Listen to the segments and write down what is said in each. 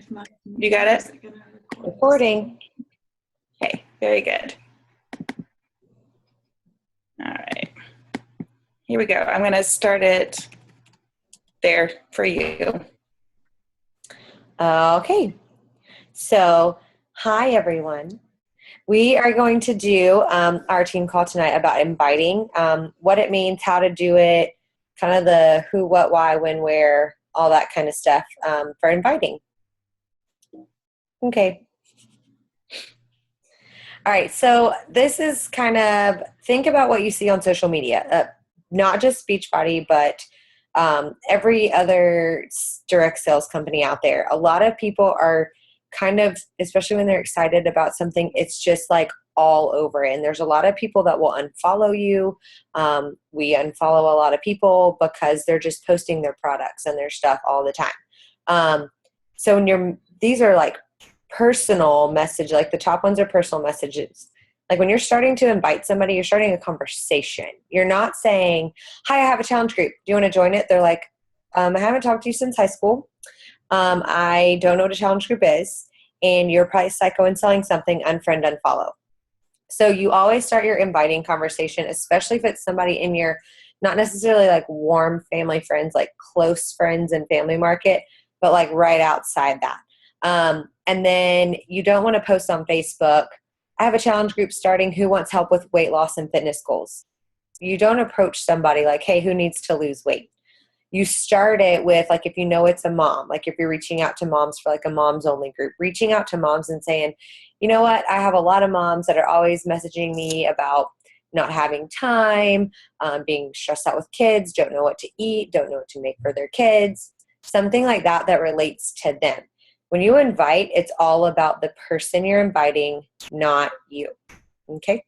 You got it? Recording. Okay, very good. All right. Here we go. I'm going to start it there for you. Okay. So, hi, everyone. We are going to do our team call tonight about inviting, what it means, how to do it, kind of the who, what, why, when, where, all that kind of stuff for inviting. Okay. All right, so this is kind of, think about what you see on social media, not just Beachbody, but every other direct sales company out there. A lot of people are kind of, especially when they're excited about something, it's just like all over. And there's a lot of people that will unfollow you. We unfollow a lot of people because they're just posting their products and their stuff all the time. So when these are like personal message, like the top ones are personal messages. Like when you're starting to invite somebody, you're starting a conversation. You're not saying, hi, I have a challenge group. Do you want to join it? They're like, I haven't talked to you since high school. I don't know what a challenge group is. And you're probably psycho and selling something, unfriend, unfollow. So you always start your inviting conversation, especially if it's somebody in your, not necessarily like warm family friends, like close friends and family market, but like right outside that. And then you don't want to post on Facebook, I have a challenge group starting, who wants help with weight loss and fitness goals? You don't approach somebody like, hey, who needs to lose weight? You start it with, like, if you know it's a mom, like if you're reaching out to moms for like a moms only group, reaching out to moms and saying, you know what, I have a lot of moms that are always messaging me about not having time, being stressed out with kids, don't know what to eat, don't know what to make for their kids, something like that that relates to them. When you invite, it's all about the person you're inviting, not you. Okay?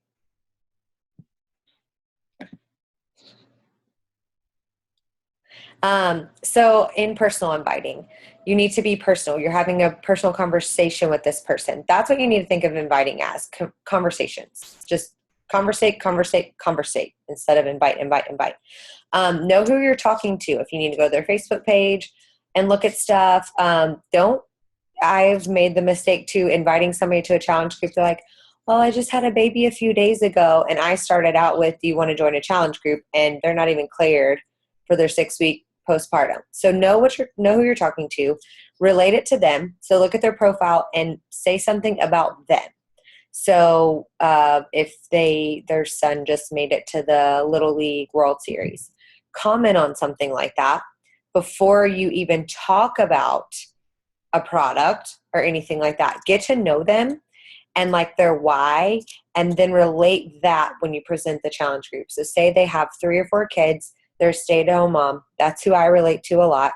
So in personal inviting, you need to be personal. You're having a personal conversation with this person. That's what you need to think of inviting as, conversations. Just conversate instead of invite. Know who you're talking to. If you need to go to their Facebook page and look at stuff, I've made the mistake too, inviting somebody to a challenge group. They're like, well, I just had a baby a few days ago. And I started out with, do you want to join a challenge group? And they're not even cleared for their 6-week postpartum. So know who you're talking to, relate it to them. So look at their profile and say something about them. So if their son just made it to the Little League World Series, comment on something like that before you even talk about a product or anything like that. Get to know them and like their why, and then relate that when you present the challenge group. So say they have 3 or 4 kids, they're a stay-at-home mom. That's who I relate to a lot.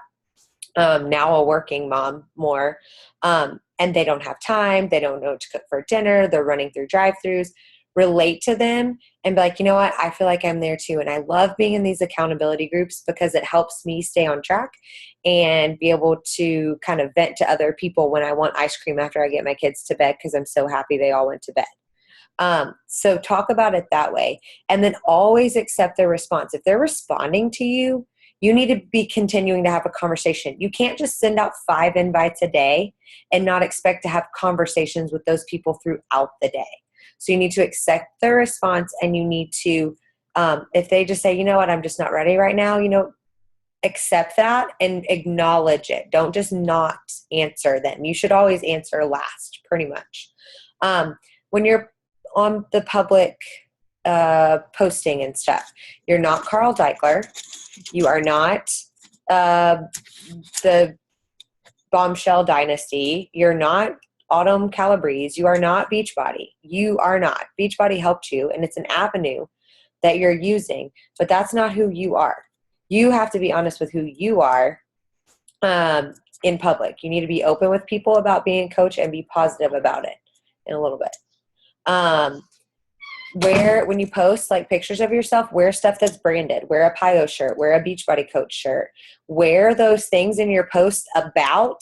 Now a working mom more. And they don't have time. They don't know what to cook for dinner. They're running through drive-thrus. Relate to them and be like, you know what? I feel like I'm there too. And I love being in these accountability groups because it helps me stay on track and be able to kind of vent to other people when I want ice cream after I get my kids to bed because I'm so happy they all went to bed. So talk about it that way. And then always accept their response. If they're responding to you, you need to be continuing to have a conversation. You can't just send out 5 invites a day and not expect to have conversations with those people throughout the day. So you need to accept their response, and you need to, if they just say, you know what, I'm just not ready right now, accept that and acknowledge it. Don't just not answer them. You should always answer last, pretty much. When you're on the public posting and stuff, you're not Carl Deichler. You are not the Bombshell Dynasty. You're not Autumn Calabrese. You are not Beachbody. You are not. Beachbody helped you, and it's an avenue that you're using, but that's not who you are. You have to be honest with who you are in public. You need to be open with people about being a coach and be positive about it in a little bit. When you post like pictures of yourself, wear stuff that's branded. Wear a PiYo shirt. Wear a Beachbody coach shirt. Wear those things in your post about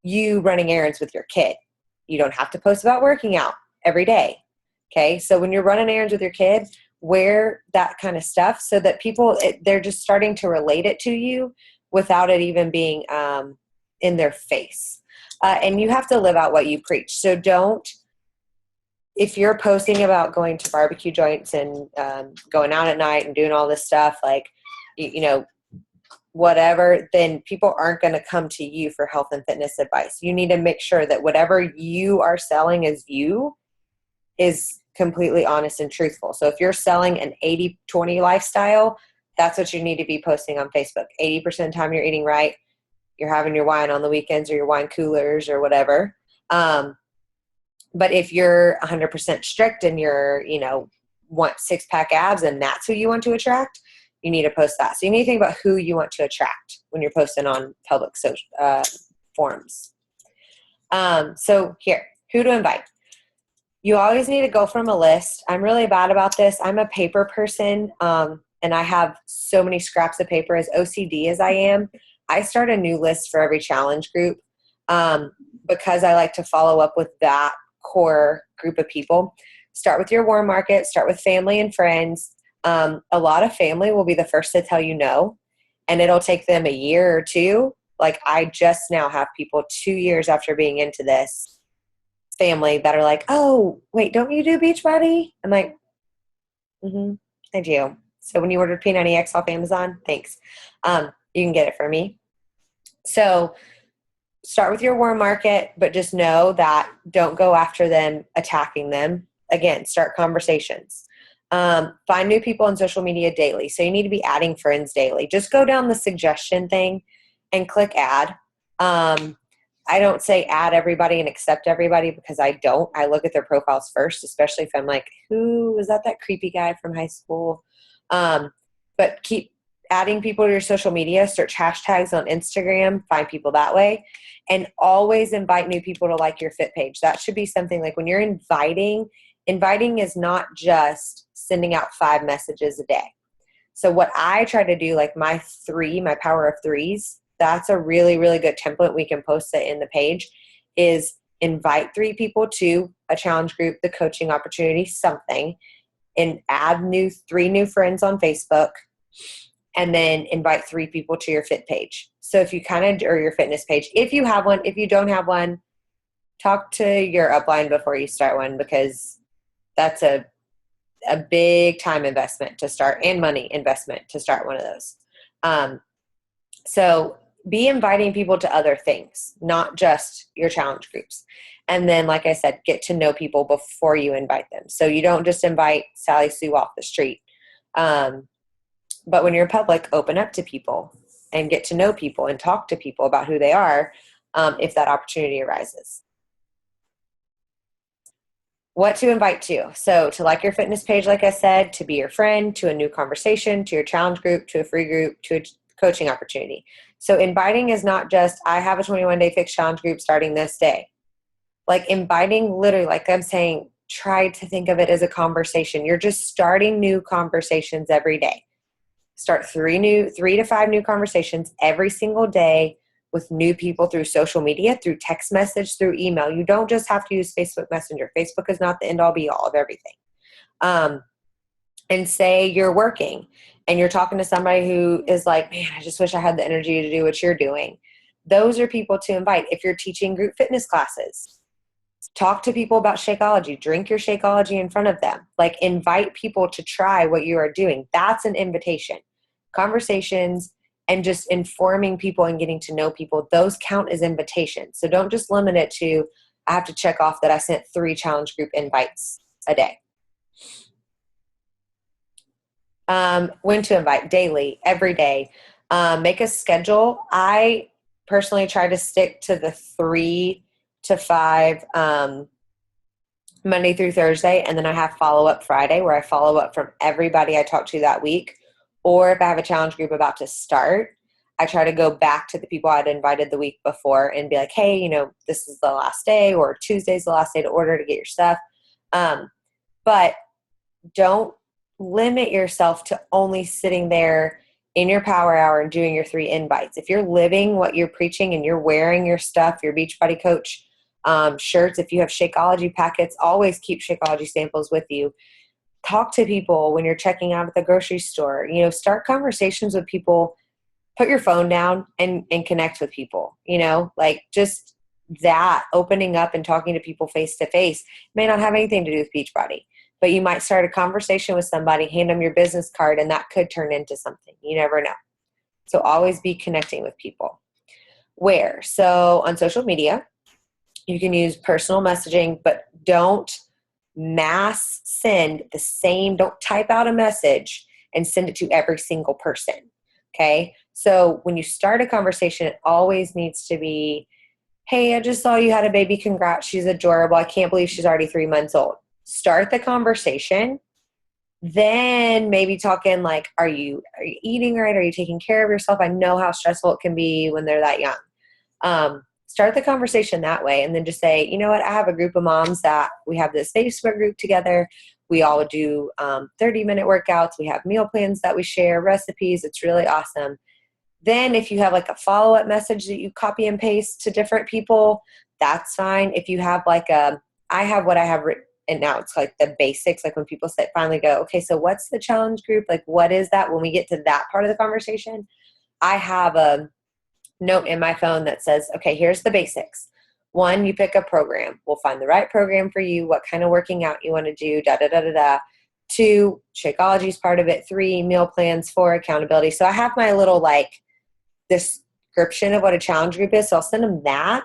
you running errands with your kid. You don't have to post about working out every day. Okay. So when you're running errands with your kid, wear that kind of stuff so that people, they're just starting to relate it to you without it even being in their face. And you have to live out what you preach. So if you're posting about going to barbecue joints and going out at night and doing all this stuff, like, whatever, then people aren't going to come to you for health and fitness advice. You need to make sure that whatever you are selling as you is completely honest and truthful. So if you're selling an 80-20 lifestyle, that's what you need to be posting on Facebook. 80% of the time you're eating right. You're having your wine on the weekends or your wine coolers or whatever. But if you're 100% strict and you're, want 6-pack abs and that's who you want to attract, you need to post that. So you need to think about who you want to attract when you're posting on public social forums. So here, who to invite. You always need to go from a list. I'm really bad about this. I'm a paper person, and I have so many scraps of paper. As OCD as I am, I start a new list for every challenge group because I like to follow up with that core group of people. Start with your warm market. Start with family and friends. A lot of family will be the first to tell you no, and it'll take them a year or two. Like, I just now have people 2 years after being into this family that are like, oh, wait, don't you do Beachbody? I'm like, I do. So when you ordered P90X off Amazon, thanks. You can get it for me. So start with your warm market, but just know that don't go after them, attacking them. Again, start conversations. Find new people on social media daily. So you need to be adding friends daily. Just go down the suggestion thing and click add. I don't say add everybody and accept everybody because I don't. I look at their profiles first, especially if I'm like, who is that creepy guy from high school? But keep adding people to your social media. Search hashtags on Instagram. Find people that way. And always invite new people to like your fit page. That should be something like when you're inviting is not just sending out 5 messages a day. So what I try to do, like my power of threes, that's a really, really good template. We can post it in the page, is invite 3 people to a challenge group, the coaching opportunity, something, and add 3 new friends on Facebook, and then invite 3 people to your fit page. So if you or your fitness page, if you have one, if you don't have one, talk to your upline before you start one, because that's a big time investment to start and money investment to start one of those. So be inviting people to other things, not just your challenge groups. And then, like I said, get to know people before you invite them. So you don't just invite Sally Sue off the street. But when you're public, open up to people and get to know people and talk to people about who they are if that opportunity arises. What to invite to. So to like your fitness page, like I said, to be your friend, to a new conversation, to your challenge group, to a free group, to a coaching opportunity. So inviting is not just, I have a 21-day fixed challenge group starting this day. Like inviting, literally, like I'm saying, try to think of it as a conversation. You're just starting new conversations every day. Start 3 to 5 new conversations every single day with new people through social media, through text message, through email. You don't just have to use Facebook Messenger. Facebook is not the end all be all of everything. And say you're working and you're talking to somebody who is like, man, I just wish I had the energy to do what you're doing. Those are people to invite. If you're teaching group fitness classes, talk to people about Shakeology. Drink your Shakeology in front of them. Like, invite people to try what you are doing. That's an invitation. Conversations and just informing people and getting to know people, those count as invitations. So don't just limit it to, I have to check off that I sent 3 challenge group invites a day. When to invite? Daily, every day. Make a schedule. I personally try to stick to the 3 to 5 Monday through Thursday, and then I have follow-up Friday where I follow up from everybody I talked to that week. Or if I have a challenge group about to start, I try to go back to the people I'd invited the week before and be like, hey, this is the last day, or Tuesday's the last day to order to get your stuff. But don't limit yourself to only sitting there in your power hour and doing your 3 invites. If you're living what you're preaching and you're wearing your stuff, your Beachbody Coach shirts, if you have Shakeology packets, always keep Shakeology samples with you. Talk to people when you're checking out at the grocery store. Start conversations with people. Put your phone down and connect with people. Like, just that opening up and talking to people face to face may not have anything to do with Beachbody, but you might start a conversation with somebody, hand them your business card, and that could turn into something. You never know. So always be connecting with people. Where? So on social media, you can use personal messaging, but don't mass send the same, don't type out a message and send it to every single person. Okay. So when you start a conversation, it always needs to be, hey, I just saw you had a baby. Congrats. She's adorable. I can't believe she's already 3 months old. Start the conversation. Then maybe talk in like, are you eating right? Are you taking care of yourself? I know how stressful it can be when they're that young. Start the conversation that way, and then just say, you know what? I have a group of moms that we have this Facebook group together. We all do 30-minute workouts. We have meal plans that we share, recipes. It's really awesome. Then if you have like a follow-up message that you copy and paste to different people, that's fine. If you have like I have what I have written, and now it's like the basics, like when people say, finally go, okay, so what's the challenge group? Like, what is that? When we get to that part of the conversation, I have a note in my phone that says, okay, here's the basics. 1, you pick a program. We'll find the right program for you, what kind of working out you want to do, da, da, da, da, da. 2, Shakeology is part of it. 3, meal plans. 4, accountability. So I have my little like description of what a challenge group is. So I'll send them that.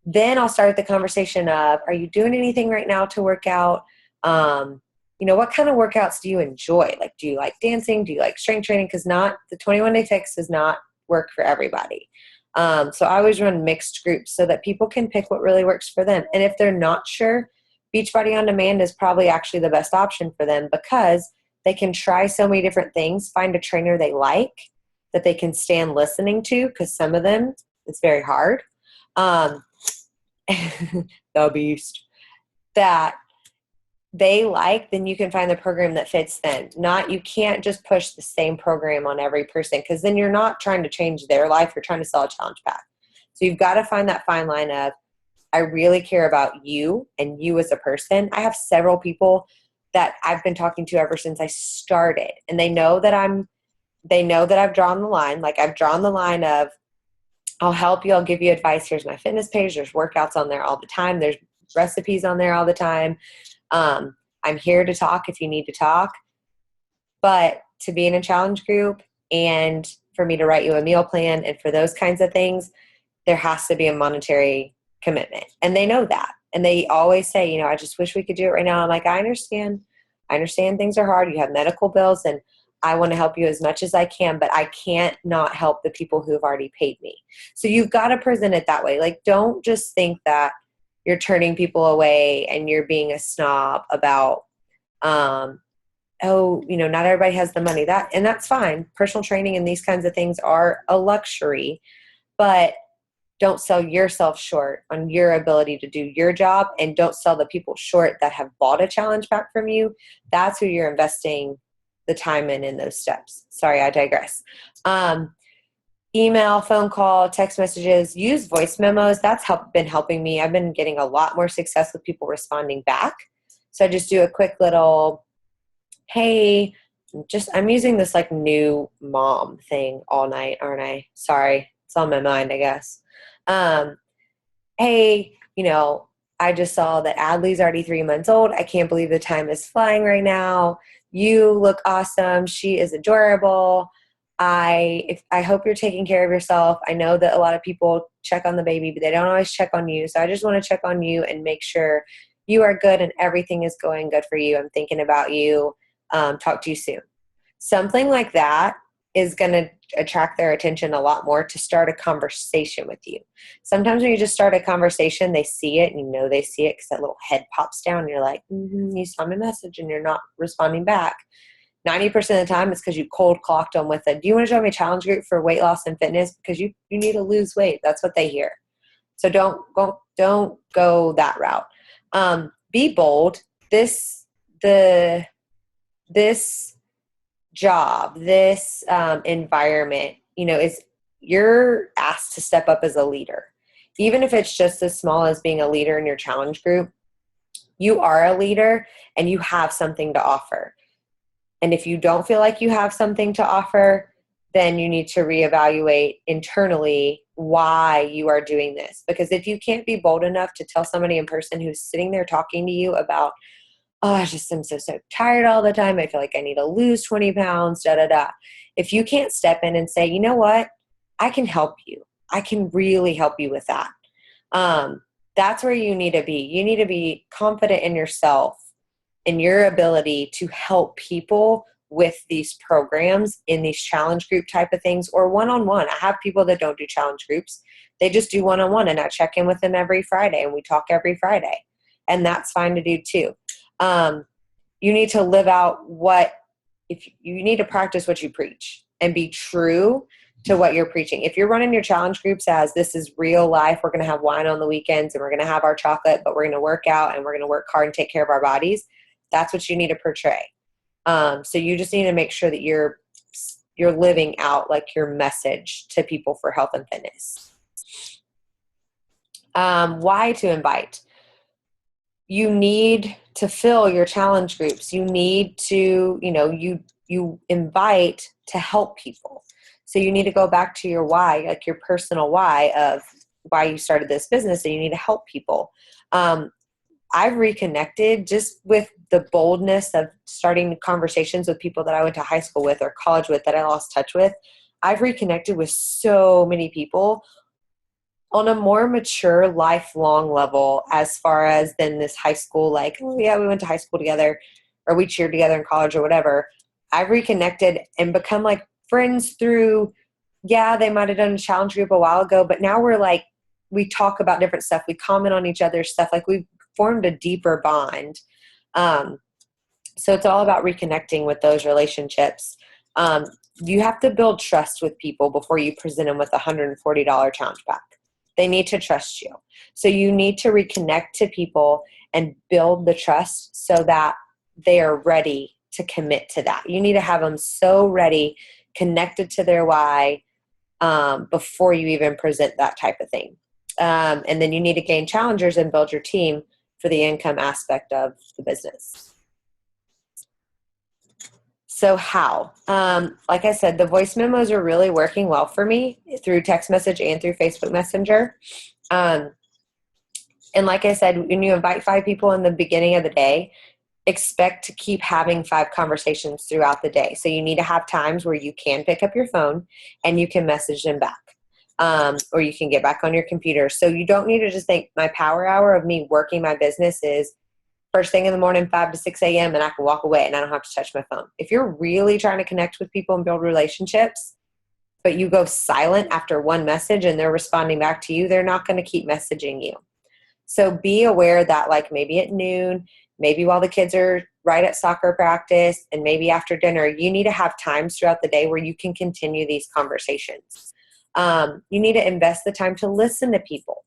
Then I'll start the conversation of, are you doing anything right now to work out? What kind of workouts do you enjoy? Like, do you like dancing? Do you like strength training? Because not the 21-day fix does not work for everybody. So I always run mixed groups so that people can pick what really works for them. And if they're not sure, Beachbody On Demand is probably actually the best option for them because they can try so many different things, find a trainer they like that they can stand listening to, because some of them, it's very hard. The beast that they like, then you can find the program that fits them. You can't just push the same program on every person, because then you're not trying to change their life, you're trying to sell a challenge pack. So you've got to find that fine line of, I really care about you and you as a person. I have several people that I've been talking to ever since I started, and they know that I've drawn the line. Like, I've drawn the line of, I'll help you. I'll give you advice. Here's my fitness page. There's workouts on there all the time. There's recipes on there all the time. I'm here to talk if you need to talk. But to be in a challenge group and for me to write you a meal plan and for those kinds of things, there has to be a monetary commitment. And they know that. And they always say, I just wish we could do it right now. I'm like, I understand. I understand things are hard. You have medical bills, and I want to help you as much as I can, but I can't not help the people who have already paid me. So you've got to present it that way. Like, don't just think that you're turning people away and you're being a snob about, not everybody has the money. And that's fine. Personal training and these kinds of things are a luxury, but don't sell yourself short on your ability to do your job, and don't sell the people short that have bought a challenge pack from you. That's who you're investing the time in those steps. Sorry, I digress. Email, phone call, text messages, use voice memos. That's been helping me. I've been getting a lot more success with people responding back. So I just do a quick little, hey, I'm using this like new mom thing all night, aren't I? Sorry, it's on my mind, I guess. Hey, I just saw that Adley's already 3 months old. I can't believe the time is flying right now. You look awesome. She is adorable. I hope you're taking care of yourself. I know that a lot of people check on the baby, but they don't always check on you. So I just want to check on you and make sure you are good and everything is going good for you. I'm thinking about you. Talk to you soon. Something like that is going to attract their attention a lot more to start a conversation with you. Sometimes when you just start a conversation, they see it, and they see it because that little head pops down and you're like, you saw my message and you're not responding back. 90% of the time it's because you cold clocked them with do you want to join my challenge group for weight loss and fitness? Because you need to lose weight. That's what they hear. So don't go that route. Be bold. This job, this environment, is you're asked to step up as a leader. Even if it's just as small as being a leader in your challenge group, you are a leader and you have something to offer. And if you don't feel like you have something to offer, then you need to reevaluate internally why you are doing this. Because if you can't be bold enough to tell somebody in person who's sitting there talking to you about, oh, I just am so tired all the time. I feel like I need to lose 20 pounds, da, da, da. If you can't step in and say, you know what, I can help you. I can really help you with that. That's where you need to be. You need to be confident in yourself and your ability to help people with these programs in these challenge group type of things, or one-on-one. I have people that don't do challenge groups. They just do one-on-one, and I check in with them every Friday and we talk every Friday, and that's fine to do too. You need to live out if you need to practice what you preach and be true to what you're preaching. If you're running your challenge groups as this is real life, we're going to have wine on the weekends and we're going to have our chocolate, but we're going to work out and we're going to work hard and take care of our bodies. That's what you need to portray. So you just need to make sure that you're living out like your message to people for health and fitness. Why to invite? You need to fill your challenge groups. You need to, you invite to help people. So you need to go back to your why, like your personal why of why you started this business, and you need to help people. I've reconnected just with the boldness of starting conversations with people that I went to high school with or college with that I lost touch with. I've reconnected with so many people on a more mature, lifelong level, as far as than this high school, like, oh yeah, we went to high school together, or we cheered together in college or whatever. I've reconnected and become like friends through, yeah, they might have done a challenge group a while ago, but now we're like, we talk about different stuff. We comment on each other's stuff. Like we've formed a deeper bond. So it's all about reconnecting with those relationships. You have to build trust with people before you present them with a $140 challenge pack. They need to trust you. So you need to reconnect to people and build the trust so that they are ready to commit to that. You need to have them so ready, connected to their why, before you even present that type of thing. And then you need to gain challengers and build your team for the income aspect of the business. So how? Like I said, the voice memos are really working well for me through text message and through Facebook Messenger. And like I said, when you invite 5 people in the beginning of the day, expect to keep having 5 conversations throughout the day. So you need to have times where you can pick up your phone and you can message them back. Or you can get back on your computer. So you don't need to just think my power hour of me working my business is first thing in the morning, 5 to 6 a.m. and I can walk away and I don't have to touch my phone. If you're really trying to connect with people and build relationships, but you go silent after one message and they're responding back to you, they're not going to keep messaging you. So be aware that like maybe at noon, maybe while the kids are right at soccer practice, and maybe after dinner, you need to have times throughout the day where you can continue these conversations. You need to invest the time to listen to people.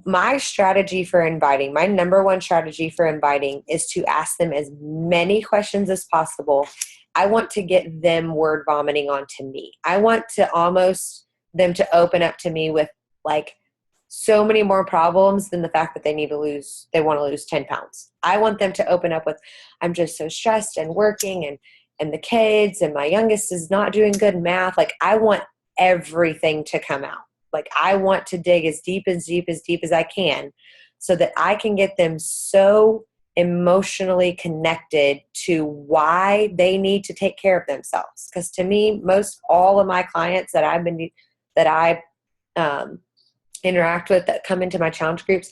My strategy for inviting, my number one strategy for inviting is to ask them as many questions as possible. I want to get them word vomiting onto me. I want to almost them to open up to me with like so many more problems than the fact that they want to lose 10 pounds. I want them to open up with, I'm just so stressed and working and the kids and my youngest is not doing good in math. Like I want everything to come out. Like I want to dig as deep as I can so that I can get them so emotionally connected to why they need to take care of themselves. Because to me, most all of my clients that I interact with that come into my challenge groups,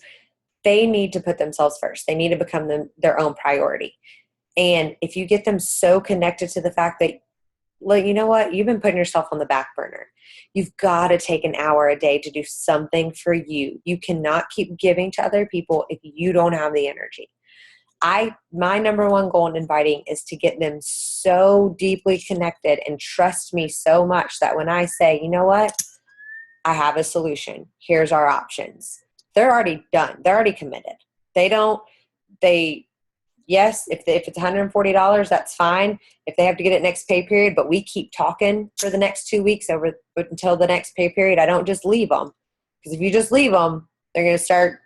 they need to put themselves first. They need to become their own priority. And if you get them so connected to the fact that, well, you know what? You've been putting yourself on the back burner. You've got to take an hour a day to do something for you. You cannot keep giving to other people if you don't have the energy. My number one goal in inviting is to get them so deeply connected and trust me so much that when I say, you know what? I have a solution. Here's our options. They're already done. They're already committed. Yes, if it's $140, that's fine. If they have to get it next pay period, but we keep talking for the next 2 weeks until the next pay period, I don't just leave them. Because if you just leave them, they're going to start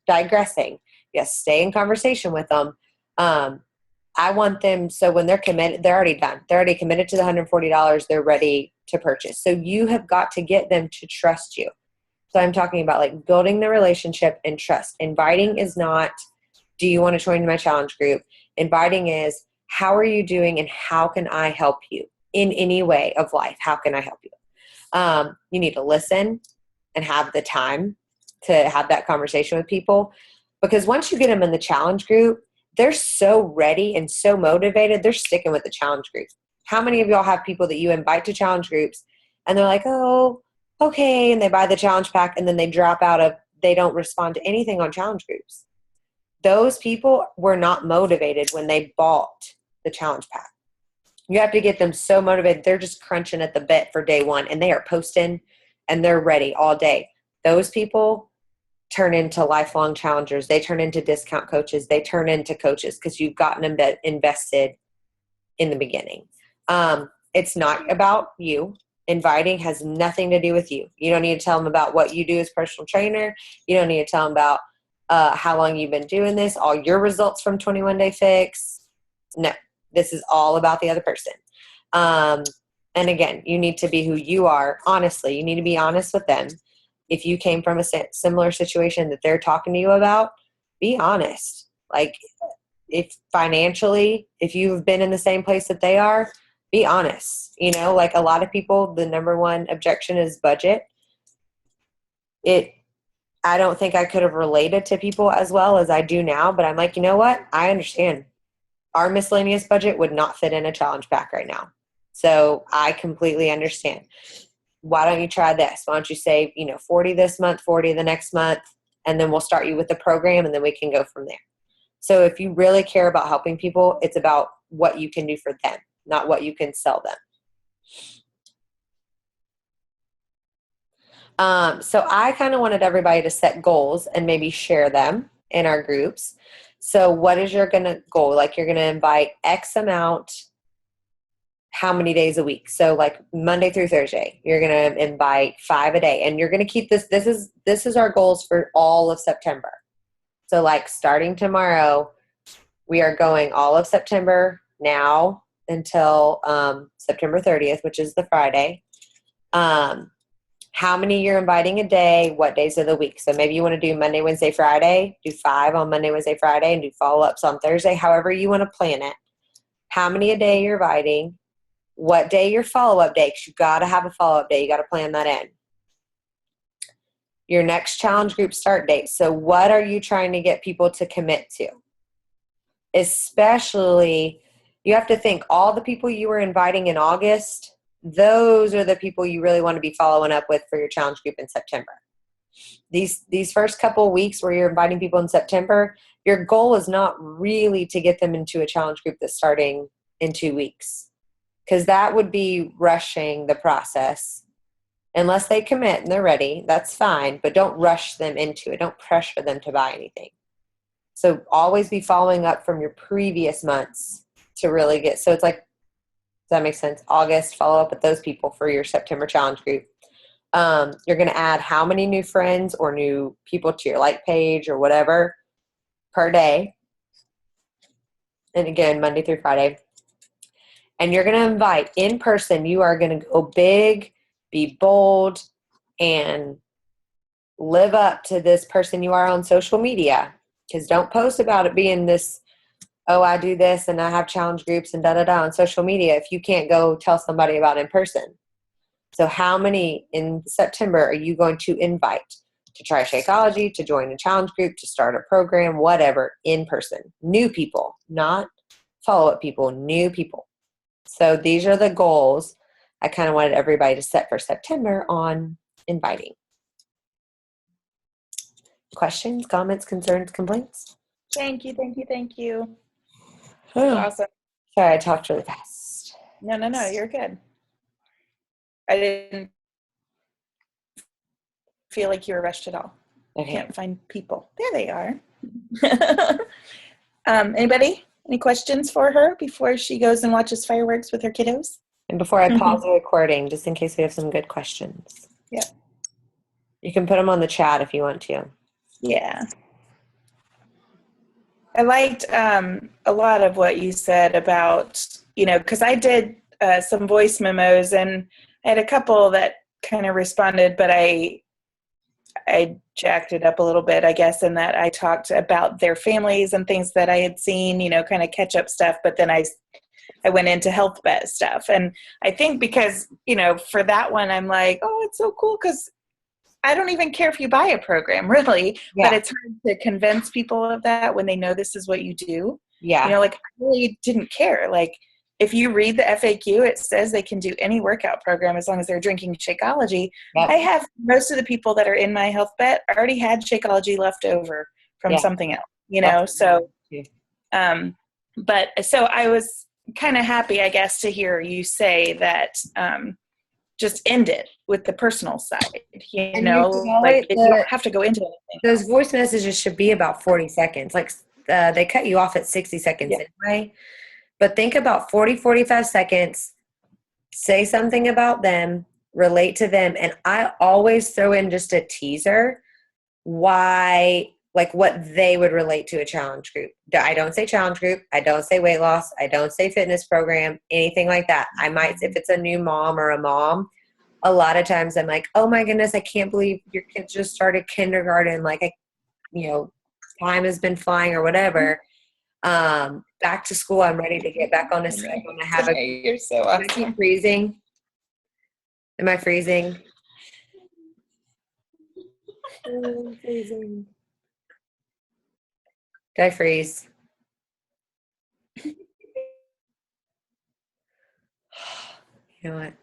digressing. Yes, stay in conversation with them. I want them, so when they're committed, they're already done. They're already committed to the $140. They're ready to purchase. So you have got to get them to trust you. So I'm talking about like building the relationship and trust. Inviting is not, do you want to join my challenge group? Inviting is, how are you doing and how can I help you in any way of life? How can I help you? You need to listen and have the time to have that conversation with people, because once you get them in the challenge group, they're so ready and so motivated, they're sticking with the challenge group. How many of y'all have people that you invite to challenge groups and they're like, oh, okay, and they buy the challenge pack and then they drop out of, they don't respond to anything on challenge groups? Those people were not motivated when they bought the challenge pack. You have to get them so motivated. They're just crunching at the bit for day one, and they are posting and they're ready all day. Those people turn into lifelong challengers. They turn into discount coaches. They turn into coaches because you've gotten them invested in the beginning. It's not about you. Inviting has nothing to do with you. You don't need to tell them about what you do as personal trainer. You don't need to tell them about how long you've been doing this, all your results from 21 Day Fix. No, this is all about the other person. And again, you need to be who you are. Honestly, you need to be honest with them. If you came from a similar situation that they're talking to you about, be honest. Like, if financially, if you've been in the same place that they are, be honest. You know, like a lot of people, the number one objection is budget. I don't think I could have related to people as well as I do now, but I'm like, you know what? I understand. Our miscellaneous budget would not fit in a challenge pack right now. So I completely understand. Why don't you try this? Why don't you save, 40 this month, 40 the next month, and then we'll start you with the program and then we can go from there. So if you really care about helping people, it's about what you can do for them, not what you can sell them. So I kind of wanted everybody to set goals and maybe share them in our groups. So what is your goal? Like, you're going to invite X amount, how many days a week? So like Monday through Thursday, you're going to invite 5 a day, and you're going to keep this. This is our goals for all of September. So like starting tomorrow, we are going all of September now until September 30th, which is the Friday. How many you're inviting a day, what days of the week. So maybe you want to do Monday, Wednesday, Friday, do 5 on Monday, Wednesday, Friday, and do follow-ups on Thursday, however you want to plan it. How many a day you're inviting, what day your follow-up day, because you've got to have a follow-up day. You got to plan that in. Your next challenge group start date. So what are you trying to get people to commit to? Especially, you have to think all the people you were inviting in August, those are the people you really want to be following up with for your challenge group in September. These first couple of weeks where you're inviting people in September, your goal is not really to get them into a challenge group that's starting in 2 weeks, because that would be rushing the process. Unless they commit and they're ready, that's fine, but don't rush them into it. Don't pressure them to buy anything. So always be following up from your previous months to really get, so it's like, does that make sense? August, follow up with those people for your September challenge group. You're going to add how many new friends or new people to your like page or whatever per day. And again, Monday through Friday. And you're going to invite in person. You are going to go big, be bold, and live up to this person you are on social media. Because don't post about it being this, oh, I do this and I have challenge groups and da-da-da on social media if you can't go tell somebody about it in person. So how many in September are you going to invite to try Shakeology, to join a challenge group, to start a program, whatever, in person? New people, not follow-up people, new people. So these are the goals I kind of wanted everybody to set for September on inviting. Questions, comments, concerns, complaints? Thank you. Oh. Awesome. Sorry, I talked really fast. No, you're good. I didn't feel like you were rushed at all. Okay. Can't find people. There they are. Anybody? Any questions for her before she goes and watches fireworks with her kiddos? And before I pause the recording, just in case we have some good questions. Yeah. You can put them on the chat if you want to. Yeah. I liked a lot of what you said about, because I did some voice memos, and I had a couple that kind of responded, but I jacked it up a little bit, I guess, in that I talked about their families and things that I had seen, kind of catch up stuff. But then I went into health bet stuff. And I think because, for that one, I'm like, oh, it's so cool because I don't even care if you buy a program, really. Yeah. But it's hard to convince people of that when they know this is what you do. Yeah. I really didn't care. Like, if you read the FAQ, it says they can do any workout program as long as they're drinking Shakeology. Yep. I have most of the people that are in my health bet already had Shakeology left over from something else, so, but so I was kind of happy, I guess, to hear you say that, just end it with the personal side, you don't have to go into anything. Those voice messages should be about 40 seconds. Like they cut you off at 60 seconds anyway. But think about 40, 45 seconds, say something about them, relate to them. And I always throw in just a teaser why, like what they would relate to a challenge group. I don't say challenge group. I don't say weight loss. I don't say fitness program, anything like that. I might, if it's a new mom or a mom, a lot of times I'm like, oh my goodness, I can't believe your kid just started kindergarten. Like, time has been flying or whatever. Back to school, I'm ready to get back on the schedule. I'm gonna have You're so awesome. I keep freezing. Am I freezing? I'm freezing. Did I freeze? You know what?